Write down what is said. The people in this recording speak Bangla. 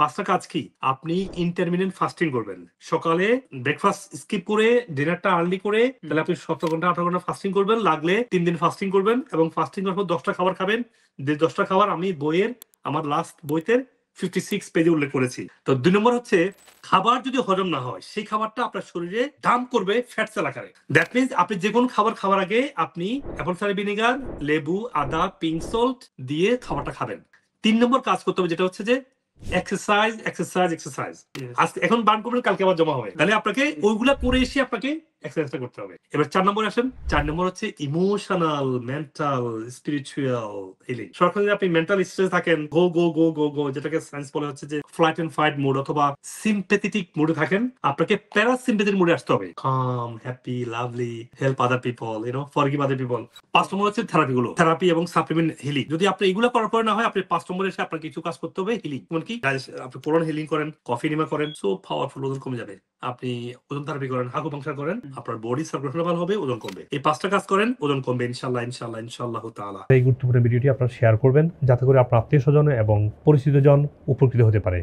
5টা কাজ কি? আপনি ইন্টারমিটেন্ট ফাস্টিং করবেন। সকালে ব্রেকফাস্ট স্কিপ করে ডিনারটা আর্লি করে তাহলে আপনি 17 ঘন্টা 18 ঘন্টা ফাস্টিং করবেন। লাগলে 3 দিন ফাস্টিং করবেন এবং ফাস্টিং করার পর 10টা খাবার খাবেন। যে 10টা খাবার আমি আমার লাস্ট বইতে 56 পেজে উল্লেখ করেছি। তো 2 নম্বর হচ্ছে খাবার যদি হজম না হয় সেই খাবারটা আপনার শরীরে ডাম্প করবে ফ্যাট সেল আকারে। দ্যাট মিনস আপনি যেকোনো খাবার খাওয়ার আগে আপনি অ্যাপল সাইডার ভিনেগার, লেবু, আদা, পিঙ্ক সল্ট দিয়ে খাবারটা খাবেন। 3 নম্বর কাজ করতে হবে যেটা হচ্ছে যে এক্সারসাইজ, এক্সারসাইজ, এক্সারসাইজ। আজকে এখন বার্ন করবেন, কালকে আবার জমা হবে। তাহলে আপনাকে ওইগুলা করে এসে আপনাকে এক্সারসাইজটা করতে হবে। এবার 4 নম্বরে আসেন। 4 নম্বর হচ্ছে ইমোশনাল, মেন্টাল, স্পিরিচুয়াল হিলিং। সরাসরি আপনি মেন্টাল স্ট্রেস থাকেন, গো গো গো গো গো, যেটাকে সায়েন্স বলে হচ্ছে যে ফ্লাইট এন্ড ফাইট মোড অথবা সিম্প্যাথেটিক মোডে থাকেন, আপনাকে প্যারাসিম্প্যাথেটিক মোডে আসতে হবে। Calm, happy, lovely, help other people, forgive other people. 5 নম্বর হচ্ছে থেরাপি এবং সাপ্লিমেন্ট হিলিং। যদি আপনি এগুলো করার পরে না হয়, আপনি 5 নম্বরে এসে আপনার কিছু কাজ করতে হবে হিলিং। যেমন কি আপনি কোরআন হিলিং করেন, কফি নিমা করেন, সো পাওয়ারফুল, ওজন কমে যাবে। আপনি ওজন থেরাপি করেন, আকুপাংচার করেন, আপনার বডি সার্কুলেশন ভালো হবে, ওজন কমবে। এই 5টা কাজ করেন, ওজন কমবে ইনশাআল্লাহ, ইনশাআল্লাহ, ইনশাআল্লাহ তাআলা। এই গুরুত্বপূর্ণ ভিডিওটি আপনারা শেয়ার করবেন যাতে করে আপনার আত্মীয় স্বজন এবং পরিচিতজন উপকৃত হতে পারে।